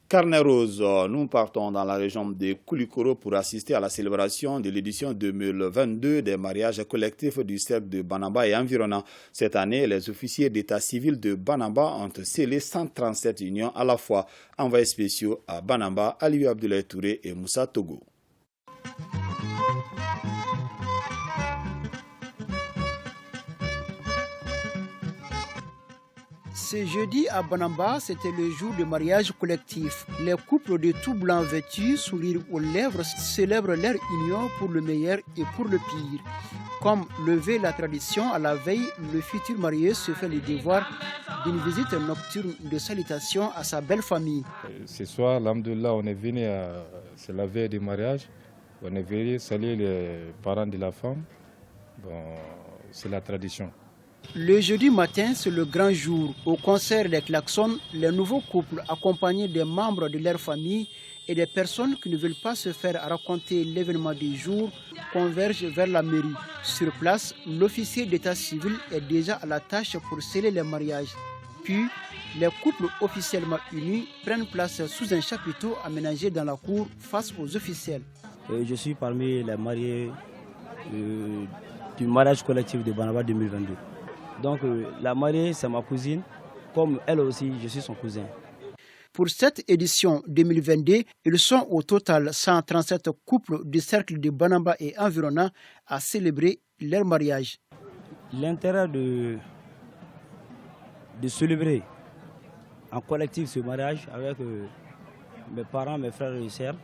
Carnet Rose, nous partons dans la région de Koulikoro pour assister à la célébration de l'édition 2022 des mariages collectifs du cercle de Banamba et environnant. Cette année, les officiers d'état civil de Banamba ont scellé 137 unions à la fois. Envoyés spéciaux à Banamba, Aliou Abdoulaye Touré et Moussa Togo. Ce jeudi à Banamba, c'était le jour de mariage collectif. Les couples de tout blanc vêtus, sourire aux lèvres, célèbrent leur union pour le meilleur et pour le pire. Comme le veut la tradition, à la veille, le futur marié se fait le devoir d'une visite nocturne de salutation à sa belle famille. Ce soir, alhamdoulilah, on est venu, c'est la veille du mariage, on est venu saluer les parents de la femme. Bon, c'est la tradition. Le jeudi matin, c'est le grand jour. Au concert des klaxons, les nouveaux couples, accompagnés des membres de leur famille et des personnes qui ne veulent pas se faire raconter l'événement du jour, convergent vers la mairie. Sur place, l'officier d'état civil est déjà à la tâche pour sceller les mariages. Puis, les couples officiellement unis prennent place sous un chapiteau aménagé dans la cour face aux officiels. Je suis parmi les mariés du mariage collectif de Banamba 2022. Donc la mariée, c'est ma cousine, comme elle aussi, je suis son cousin. Pour cette édition 2022, ils sont au total 137 couples du cercle de Banamba et environnant à célébrer leur mariage. L'intérêt de célébrer en collectif ce mariage avec mes parents, mes frères et sœurs,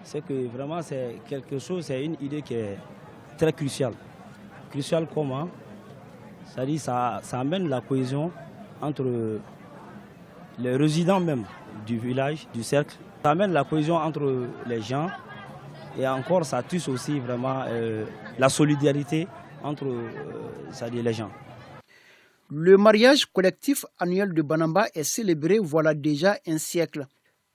c'est que vraiment c'est quelque chose, c'est une idée qui est très cruciale. Cruciale comment ? C'est-à-dire ça amène la cohésion entre les résidents même du village, du cercle. Ça amène la cohésion entre les gens et encore ça touche aussi vraiment la solidarité entre les gens. Le mariage collectif annuel de Banamba est célébré voilà déjà un siècle.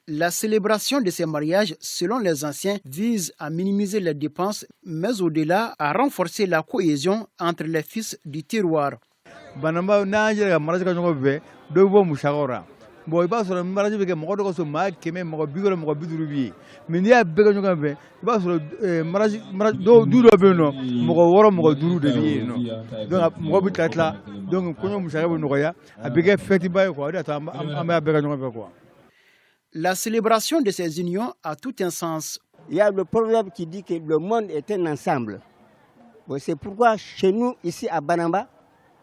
La célébration de ces mariages, selon les anciens, vise à minimiser les dépenses, mais au-delà, à renforcer la cohésion entre les fils du terroir. Banamba n'a pas mariage que nous avons deux fois mouchagora. Bon, il passe sur le mariage avec mon gars, son mari qui est mon bigorre, mon bidurubi. Mais il y a beaucoup de gens qui passent sur le mariage, deux beno, mon gars, mon duru de vie. Donc, mon but est là. Donc, quand on mouchagora, on a un festival quoi. La célébration de ces unions a tout un sens. Il y a le proverbe qui dit que le monde est un ensemble. Bon, c'est pourquoi chez nous, ici à Banamba,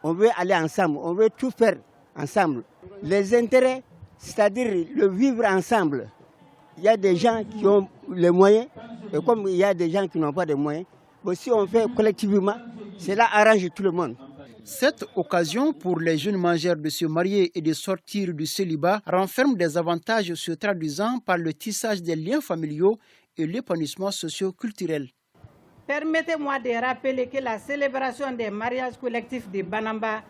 on veut aller ensemble, on veut tout faire ensemble. Les intérêts, c'est-à-dire le vivre ensemble. Il y a des gens qui ont les moyens, et comme il y a des gens qui n'ont pas de moyens, bon, si on fait collectivement, cela arrange tout le monde. Cette occasion pour les jeunes majeurs de se marier et de sortir du célibat renferme des avantages se traduisant par le tissage des liens familiaux et l'épanouissement socio-culturel. Permettez-moi de rappeler que la célébration des mariages collectifs de Banamba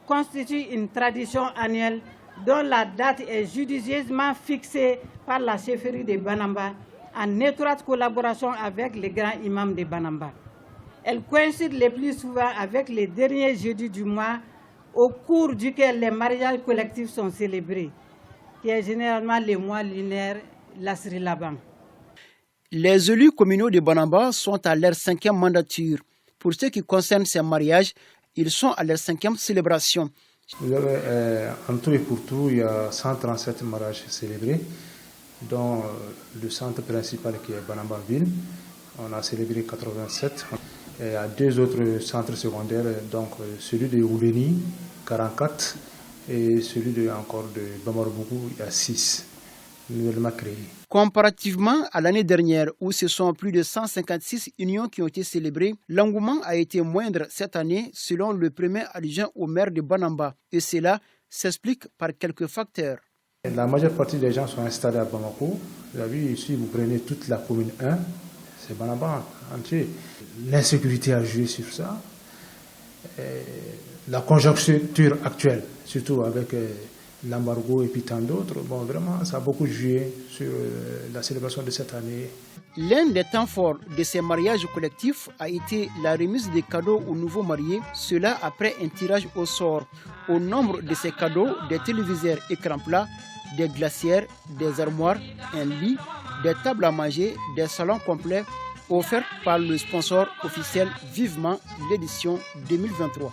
constitue une tradition annuelle dont la date est judicieusement fixée par la chefferie de Banamba en étroite collaboration avec les grands imams de Banamba. Elle coïncide le plus souvent avec les derniers jeudis du mois au cours duquel les mariages collectifs sont célébrés, qui est généralement le mois lunaire, la Sri Laban. Les élus communaux de Banamba sont à leur 5e mandature. Pour ce qui concerne ces mariages, ils sont à leur 5e célébration. Vous avez, en tout et pour tout, il y a 137 mariages célébrés, dont le centre principal qui est Banamba-Ville. On a célébré 87. Il y a deux autres centres secondaires, donc celui de Ouleni, 44, et celui de Bamarubougou, il y a 6, nouvellement créés. Comparativement à l'année dernière, où ce sont plus de 156 unions qui ont été célébrées, l'engouement a été moindre cette année, selon le premier adjoint au maire de Banamba. Et cela s'explique par quelques facteurs. La majeure partie des gens sont installés à Bamako. Vous avez vu, ici, vous prenez toute la commune 1, c'est Banamba entier. L'insécurité a joué sur ça. La conjoncture actuelle, surtout avec l'embargo et puis tant d'autres, bon, vraiment, ça a beaucoup joué sur la célébration de cette année. L'un des temps forts de ces mariages collectifs a été la remise des cadeaux aux nouveaux mariés, cela après un tirage au sort. Au nombre de ces cadeaux, des téléviseurs écran plat, des glacières, des armoires, un lit, des tables à manger, des salons complets offerts par le sponsor officiel Vivement l'édition 2023.